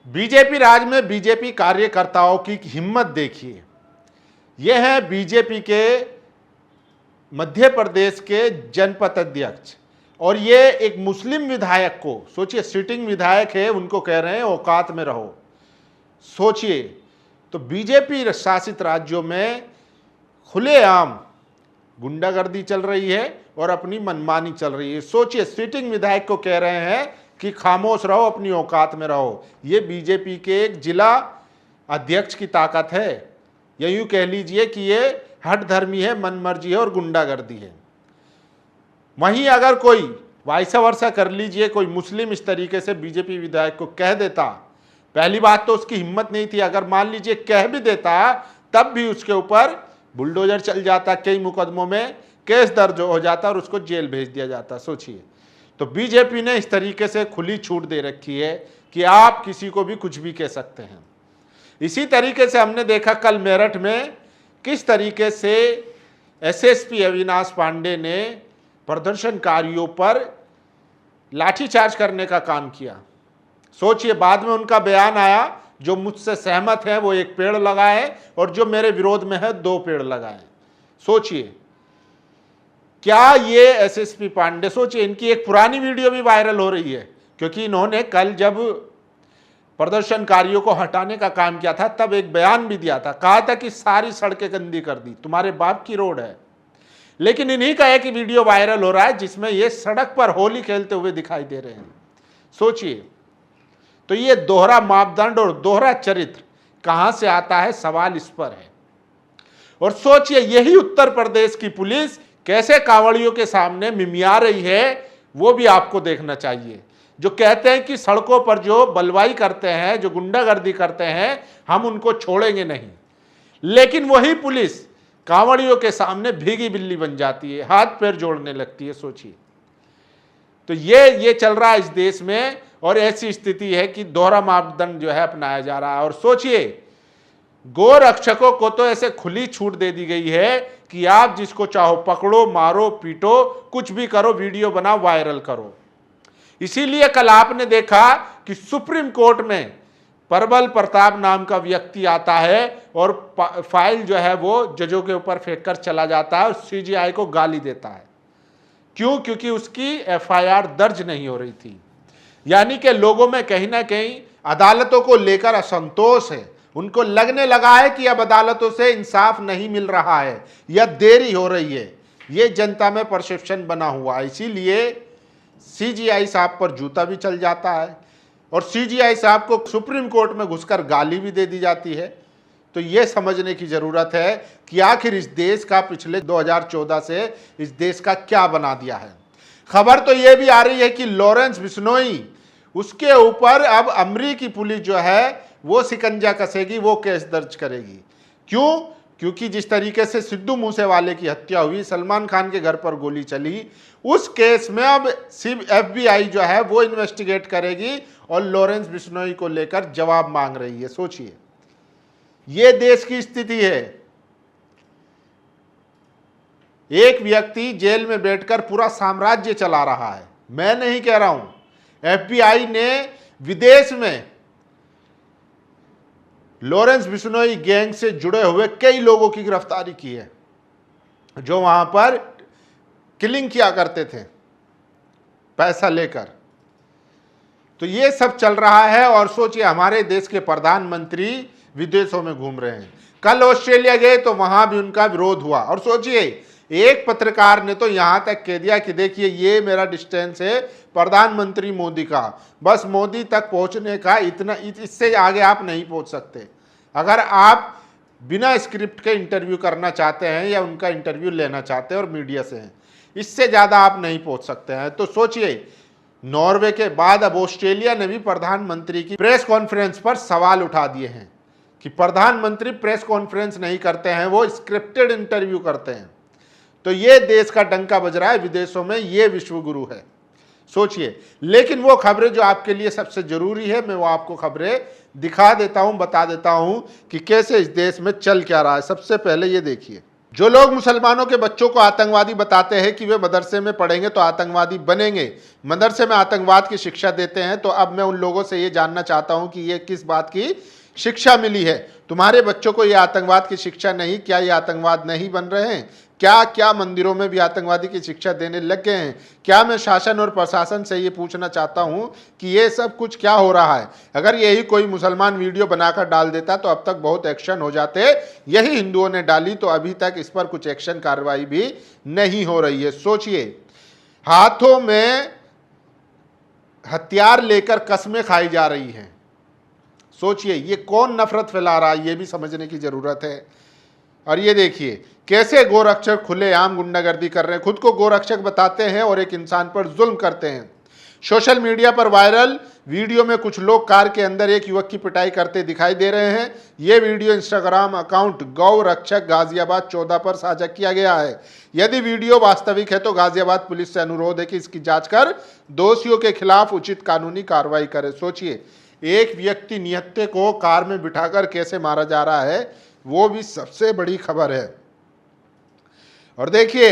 BJP राज में BJP कार्यकर्ताओं की हिम्मत देखिए। यह है बीजेपी के मध्य प्रदेश के जनपद अध्यक्ष, और ये एक मुस्लिम विधायक को, सोचिए सिटिंग विधायक है, उनको कह रहे हैं औकात में रहो। सोचिए, तो बीजेपी शासित राज्यों में खुलेआम गुंडागर्दी चल रही है और अपनी मनमानी चल रही है। सोचिए, सिटिंग विधायक को कह रहे हैं कि खामोश रहो, अपनी औकात में रहो। ये बीजेपी के एक जिला अध्यक्ष की ताकत है, या यूं कह लीजिए कि ये हठधर्मी है, मनमर्जी है और गुंडागर्दी है। वहीं अगर कोई वाइसा वर्सा कर लीजिए, कोई मुस्लिम इस तरीके से बीजेपी विधायक को कह देता, पहली बात तो उसकी हिम्मत नहीं थी, अगर मान लीजिए कह भी देता तब भी उसके ऊपर बुलडोजर चल जाता, कई मुकदमों में केस दर्ज हो जाता और उसको जेल भेज दिया जाता। सोचिए, तो बीजेपी ने इस तरीके से खुली छूट दे रखी है कि आप किसी को भी कुछ भी कह सकते हैं। इसी तरीके से हमने देखा कल मेरठ में किस तरीके से एसएसपी अविनाश पांडे ने प्रदर्शनकारियों पर लाठीचार्ज करने का काम किया। सोचिए, बाद में उनका बयान आया, जो मुझसे सहमत है वो एक पेड़ लगाए और जो मेरे विरोध में है 2 पेड़ लगाए। सोचिए, क्या ये एसएसपी पांडे, सोचिए, इनकी एक पुरानी वीडियो भी वायरल हो रही है, क्योंकि इन्होंने कल जब प्रदर्शनकारियों को हटाने का काम किया था तब एक बयान भी दिया था, कहा था कि सारी सड़कें गंदी कर दी, तुम्हारे बाप की रोड है। लेकिन इन्हीं का एक वीडियो वायरल हो रहा है जिसमें ये सड़क पर होली खेलते हुए दिखाई दे रहे हैं। सोचिए, तो ये दोहरा मापदंड और दोहरा चरित्र कहां से आता है, सवाल इस पर है। और सोचिए, यही उत्तर प्रदेश की पुलिस कैसे कांवड़ियों के सामने मिमिया रही है, वो भी आपको देखना चाहिए। जो कहते हैं कि सड़कों पर जो बलवाई करते हैं, जो गुंडागर्दी करते हैं, हम उनको छोड़ेंगे नहीं, लेकिन वही पुलिस कांवड़ियों के सामने भीगी बिल्ली बन जाती है, हाथ पैर जोड़ने लगती है। सोचिए, तो ये चल रहा है इस देश में, और ऐसी स्थिति है कि दोहरा मापदंड जो है अपनाया जा रहा है। और सोचिए, गो रक्षकों को तो ऐसे खुली छूट दे दी गई है कि आप जिसको चाहो पकड़ो, मारो, पीटो, कुछ भी करो, वीडियो बनाओ, वायरल करो। इसीलिए कल आपने देखा कि सुप्रीम कोर्ट में प्रबल प्रताप नाम का व्यक्ति आता है और फाइल जो है वो जजों के ऊपर फेंक कर चला जाता है और सीजीआई को गाली देता है। क्यों? क्योंकि उसकी एफआईआर दर्ज नहीं हो रही थी। यानी कि लोगों में कहीं ना कहीं अदालतों को लेकर असंतोष है, उनको लगने लगा है कि अब अदालतों से इंसाफ नहीं मिल रहा है या देरी हो रही है। ये जनता में परसेप्शन बना हुआ है, इसीलिए सीजीआई साहब पर जूता भी चल जाता है और सीजीआई साहब को सुप्रीम कोर्ट में घुसकर गाली भी दे दी जाती है। तो ये समझने की जरूरत है कि आखिर इस देश का पिछले 2014 से इस देश का क्या बना दिया है। खबर तो ये भी आ रही है कि लॉरेंस बिश्नोई, उसके ऊपर अब अमेरिकी पुलिस जो है वो शिकंजा कसेगी, वो केस दर्ज करेगी। क्यों? क्योंकि जिस तरीके से सिद्धू मूसेवाले की हत्या हुई, सलमान खान के घर पर गोली चली, उस केस में अब एफबीआई जो है वो इन्वेस्टिगेट करेगी और लॉरेंस बिश्नोई को लेकर जवाब मांग रही है। सोचिए, ये देश की स्थिति है। एक व्यक्ति जेल में बैठकर पूरा साम्राज्य चला रहा है। मैं नहीं कह रहा हूं, एफबीआई ने विदेश में लॉरेंस बिश्नोई गैंग से जुड़े हुए कई लोगों की गिरफ्तारी की है, जो वहां पर किलिंग किया करते थे पैसा लेकर। तो ये सब चल रहा है। और सोचिए, हमारे देश के प्रधानमंत्री विदेशों में घूम रहे हैं। कल ऑस्ट्रेलिया गए तो वहां भी उनका विरोध हुआ। और सोचिए, एक पत्रकार ने तो यहां तक कह दिया कि देखिए, ये मेरा डिस्टेंस है प्रधानमंत्री मोदी का, बस मोदी तक पहुंचने का इतना, इससे आगे आप नहीं पहुंच सकते। अगर आप बिना स्क्रिप्ट के इंटरव्यू करना चाहते हैं या उनका इंटरव्यू लेना चाहते हैं और मीडिया से हैं, इससे ज़्यादा आप नहीं पहुंच सकते हैं। तो सोचिए, नॉर्वे के बाद अब ऑस्ट्रेलिया ने भी प्रधानमंत्री की प्रेस कॉन्फ्रेंस पर सवाल उठा दिए हैं कि प्रधानमंत्री प्रेस कॉन्फ्रेंस नहीं करते हैं, वो स्क्रिप्टेड इंटरव्यू करते हैं। तो ये देश का डंका बज रहा है विदेशों में, ये विश्वगुरु है। सोचिए, लेकिन वो खबरें जो आपके लिए सबसे जरूरी है, मैं वो आपको खबरें दिखा देता हूं, बता देता हूं कि कैसे इस देश में चल क्या रहा है। सबसे पहले ये देखिए, जो लोग मुसलमानों के बच्चों को आतंकवादी बताते हैं कि वे मदरसे में पढ़ेंगे तो आतंकवादी बनेंगे, मदरसे में आतंकवाद की शिक्षा देते हैं, तो अब मैं उन लोगों से ये जानना चाहता हूं कि ये किस बात की शिक्षा मिली है? तुम्हारे बच्चों को ये आतंकवाद की शिक्षा नहीं, क्या ये आतंकवाद नहीं बन रहे हैं? क्या क्या मंदिरों में भी आतंकवादी की शिक्षा देने लग गए हैं? क्या मैं शासन और प्रशासन से ये पूछना चाहता हूं कि ये सब कुछ क्या हो रहा है? अगर यही कोई मुसलमान वीडियो बनाकर डाल देता तो अब तक बहुत एक्शन हो जाते। यही हिंदुओं ने डाली तो अभी तक इस पर कुछ एक्शन कार्रवाई भी नहीं हो रही है। सोचिए, हाथों में हथियार लेकर कस्में खाई जा रही हैं। सोचिए ये कौन नफरत फैला रहा है, ये भी समझने की जरूरत है। और ये देखिए कैसे गोरक्षक खुलेआम गुंडागर्दी कर रहे हैं, खुद को गोरक्षक बताते हैं और एक इंसान पर जुल्म करते हैं। सोशल मीडिया पर वायरल वीडियो में कुछ लोग कार के अंदर एक युवक की पिटाई करते दिखाई दे रहे हैं। यह वीडियो इंस्टाग्राम अकाउंट गौ रक्षक गाजियाबाद 14 पर साझा किया गया है। यदि वीडियो वास्तविक है तो गाजियाबाद पुलिस से अनुरोध है कि इसकी जांच कर दोषियों के खिलाफ उचित कानूनी कार्रवाई करे। सोचिए, एक व्यक्ति निहत्थे को कार में बिठाकर कैसे मारा जा रहा है, वो भी सबसे बड़ी खबर है। और देखिए,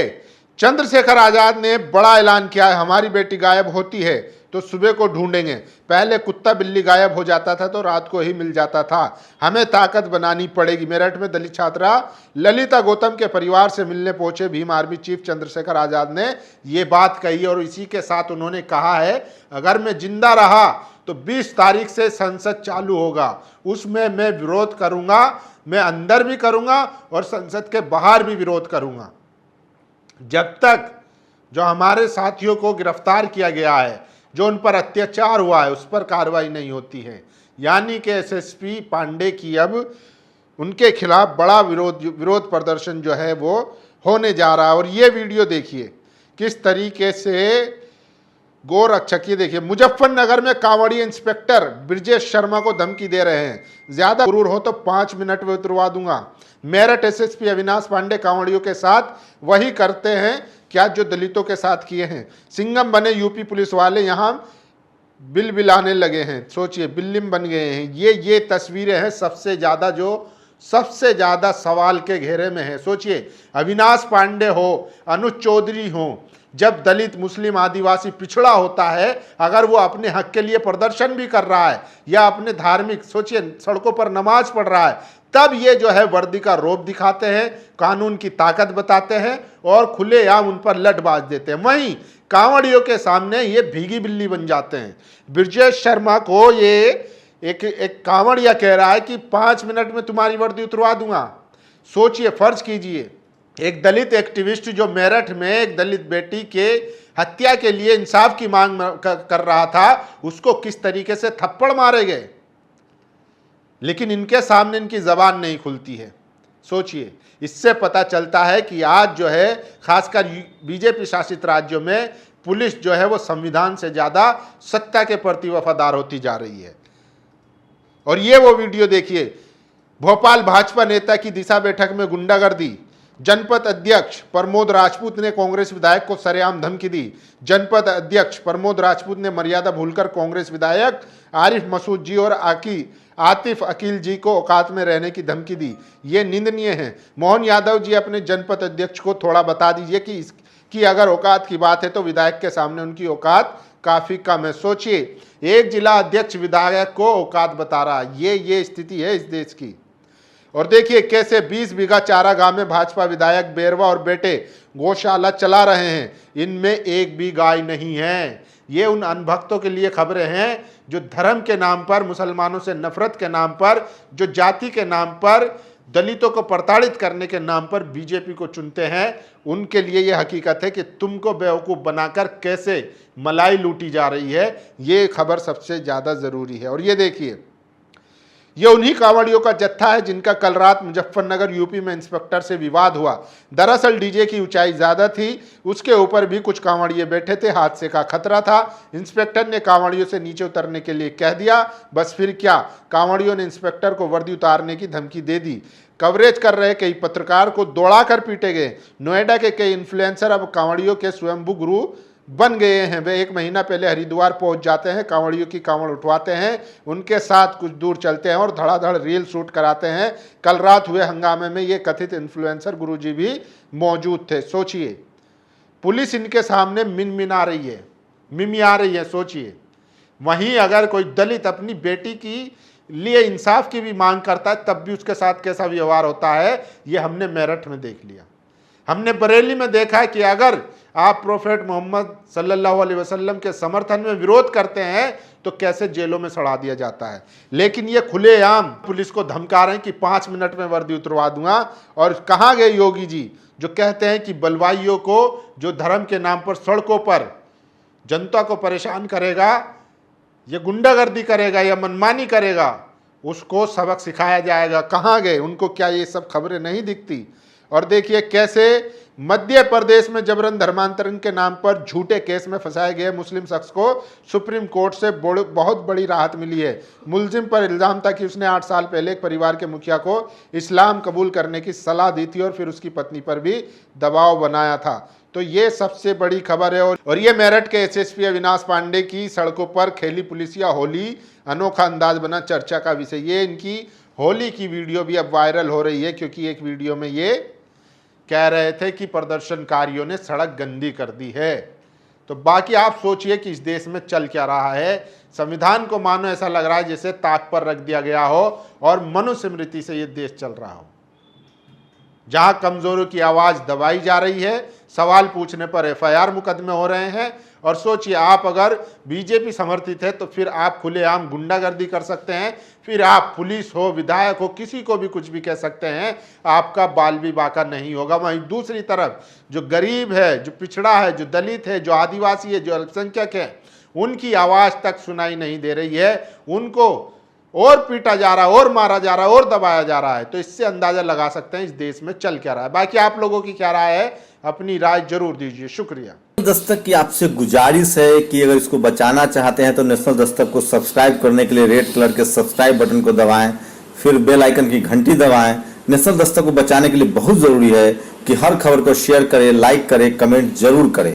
चंद्रशेखर आजाद ने बड़ा ऐलान किया है, हमारी बेटी गायब होती है तो सुबह को ढूंढेंगे। पहले कुत्ता बिल्ली गायब हो जाता था तो रात को ही मिल जाता था, हमें ताकत बनानी पड़ेगी। मेरठ में दलित छात्रा ललिता गौतम के परिवार से मिलने पहुंचे भीम आर्मी चीफ चंद्रशेखर आजाद ने ये बात कही और इसी के साथ उन्होंने कहा है, अगर मैं जिंदा रहा तो 20 तारीख से संसद चालू होगा, उसमें मैं विरोध करूंगा, मैं अंदर भी करूंगा और संसद के बाहर भी विरोध करूंगा। जब तक जो हमारे साथियों को गिरफ्तार किया गया है, जो उन पर अत्याचार हुआ है, उस पर कार्रवाई नहीं होती है। यानी कि एसएसपी पांडे की अब उनके खिलाफ बड़ा विरोध प्रदर्शन जो है वो होने जा रहा है। और ये वीडियो देखिए किस तरीके से गोरक्षक, ये देखिए मुजफ्फरनगर में कांवड़ी इंस्पेक्टर ब्रजेश शर्मा को धमकी दे रहे हैं, ज्यादा गुरूर हो तो 5 मिनट में उतरवा दूंगा। मेरठ एसएसपी अविनाश पांडे कांवड़ियों के साथ वही करते हैं क्या जो दलितों के साथ किए हैं। सिंघम बने यूपी पुलिस वाले, यहां बिल बिलाने लगे हैं। सोचिए, बिल्लिम बन गए हैं। ये तस्वीरें हैं सबसे ज्यादा सवाल के घेरे में है। सोचिए, अविनाश पांडे हो, अनुज चौधरी हो, जब दलित मुस्लिम आदिवासी पिछड़ा होता है, अगर वो अपने हक के लिए प्रदर्शन भी कर रहा है या अपने धार्मिक, सोचिए सड़कों पर नमाज पढ़ रहा है, तब ये जो है वर्दी का रौब दिखाते हैं, कानून की ताकत बताते हैं और खुलेआम उन पर लठ बाज देते हैं। वहीं कांवड़ियों के सामने ये भीगी बिल्ली बन जाते हैं। ब्रजेश शर्मा को ये एक कांवड़िया कह रहा है कि 5 मिनट में तुम्हारी वर्दी उतरवा दूंगा। सोचिए, फर्ज कीजिए, एक दलित एक्टिविस्ट जो मेरठ में एक दलित बेटी के हत्या के लिए इंसाफ की मांग कर रहा था, उसको किस तरीके से थप्पड़ मारे गए, लेकिन इनके सामने इनकी जबान नहीं खुलती है। सोचिए, इससे पता चलता है कि आज जो है खासकर बीजेपी शासित राज्यों में पुलिस जो है वो संविधान से ज्यादा सत्ता के प्रति वफादार होती जा रही है। और ये वो वीडियो देखिए, भोपाल भाजपा नेता की दिशा बैठक में गुंडागर्दी, जनपद अध्यक्ष प्रमोद राजपूत ने कांग्रेस विधायक को सरेआम धमकी दी। जनपद अध्यक्ष प्रमोद राजपूत ने मर्यादा भूलकर कांग्रेस विधायक आरिफ मसूद जी और आतिफ अकील जी को औकात में रहने की धमकी दी। ये निंदनीय है। मोहन यादव जी अपने जनपद अध्यक्ष को थोड़ा बता दीजिए कि अगर औकात की बात है तो विधायक के सामने उनकी औकात काफी कम है। सोचिए, एक जिला अध्यक्ष विधायक को औकात बता रहा है। ये स्थिति है इस देश की। और देखिए कैसे 20 बीघा चारागाह में भाजपा विधायक बेरवा और बेटे गौशाला चला रहे हैं, इनमें एक भी गाय नहीं है। ये उन अनभक्तों के लिए खबरें हैं जो धर्म के नाम पर, मुसलमानों से नफरत के नाम पर, जो जाति के नाम पर, दलितों को प्रताड़ित करने के नाम पर बीजेपी को चुनते हैं। उनके लिए यह हकीकत है कि तुमको बेवकूफ़ बनाकर कैसे मलाई लूटी जा रही है, ये खबर सबसे ज़्यादा ज़रूरी है। और ये देखिए, ये उन्हीं कांवड़ियों का जत्था है जिनका कल रात मुजफ्फरनगर यूपी में इंस्पेक्टर से विवाद हुआ। दरअसल डीजे की ऊंचाई ज्यादा थी, उसके ऊपर भी कुछ कांवड़िए बैठे थे, हादसे का खतरा था। इंस्पेक्टर ने कांवड़ियों से नीचे उतरने के लिए कह दिया, बस फिर क्या, कांवड़ियों ने इंस्पेक्टर को वर्दी उतारने की धमकी दे दी। कवरेज कर रहे कई पत्रकार को दौड़ाकर पीटे गए। नोएडा के कई इन्फ्लुएंसर अब कांवड़ियों के स्वयंभू गुरु बन गए हैं। वे 1 महीना पहले हरिद्वार पहुंच जाते हैं, कांवड़ियों की कांवड़ उठवाते हैं, उनके साथ कुछ दूर चलते हैं और धड़ाधड़ रील शूट कराते हैं। कल रात हुए हंगामे में ये कथित इन्फ्लुएंसर गुरुजी भी मौजूद थे। सोचिए, पुलिस इनके सामने मिनमिना रही है, मिमिया रही है। सोचिए, वहीं अगर कोई दलित अपनी बेटी की लिए इंसाफ की भी मांग करता है तब भी उसके साथ कैसा व्यवहार होता है, ये हमने मेरठ में देख लिया। हमने बरेली में देखा है कि अगर आप प्रोफेट मोहम्मद सल्लल्लाहु अलैहि वसल्लम के समर्थन में विरोध करते हैं तो कैसे जेलों में सड़ा दिया जाता है। लेकिन ये खुलेआम पुलिस को धमका रहे हैं कि 5 मिनट में वर्दी उतरवा दूंगा। और कहाँ गए योगी जी जो कहते हैं कि बलवाइयों को जो धर्म के नाम पर सड़कों पर जनता को परेशान करेगा, ये गुंडागर्दी करेगा या मनमानी करेगा, उसको सबक सिखाया जाएगा। कहाँ गए? उनको क्या ये सब खबरें नहीं दिखती? और देखिए कैसे मध्य प्रदेश में जबरन धर्मांतरण के नाम पर झूठे केस में फंसाए गए मुस्लिम शख्स को सुप्रीम कोर्ट से बहुत बड़ी राहत मिली है। मुलजिम पर इल्जाम था कि उसने 8 साल पहले एक परिवार के मुखिया को इस्लाम कबूल करने की सलाह दी थी और फिर उसकी पत्नी पर भी दबाव बनाया था। तो ये सबसे बड़ी खबर है। और ये मेरठ के एसएसपी अविनाश पांडे की सड़कों पर खेली पुलिसिया होली अनोखा अंदाज बना चर्चा का विषय। ये इनकी होली की वीडियो भी अब वायरल हो रही है, क्योंकि एक वीडियो में ये कह रहे थे कि प्रदर्शनकारियों ने सड़क गंदी कर दी है। तो बाकी आप सोचिए कि इस देश में चल क्या रहा है। संविधान को मानो ऐसा लग रहा है जैसे ताक पर रख दिया गया हो और मनुस्मृति से ये देश चल रहा हो, जहां कमजोरों की आवाज दबाई जा रही है, सवाल पूछने पर एफआईआर मुकदमे हो रहे हैं। और सोचिए, आप अगर बीजेपी समर्थित है तो फिर आप खुलेआम गुंडागर्दी कर सकते हैं, फिर आप पुलिस हो, विधायक हो, किसी को भी कुछ भी कह सकते हैं, आपका बाल भी बाका नहीं होगा। वहीं दूसरी तरफ जो गरीब है, जो पिछड़ा है, जो दलित है, जो आदिवासी है, जो अल्पसंख्यक है, उनकी आवाज तक सुनाई नहीं दे रही है। उनको और पीटा जा रहा है, और मारा जा रहा है, और दबाया जा रहा है। तो इससे अंदाजा लगा सकते हैं इस देश में चल क्या रहा है। बाकी आप लोगों की क्या राय है, अपनी राय जरूर दीजिए। शुक्रिया। दस्तक की आपसे गुजारिश है कि अगर इसको बचाना चाहते हैं तो नेशनल दस्तक को सब्सक्राइब करने के लिए रेड कलर के सब्सक्राइब बटन को दबाएं, फिर बेल आइकन की घंटी दबाएं। नेशनल दस्तक को बचाने के लिए बहुत जरूरी है कि हर खबर को शेयर करें, लाइक करें, कमेंट जरूर करें।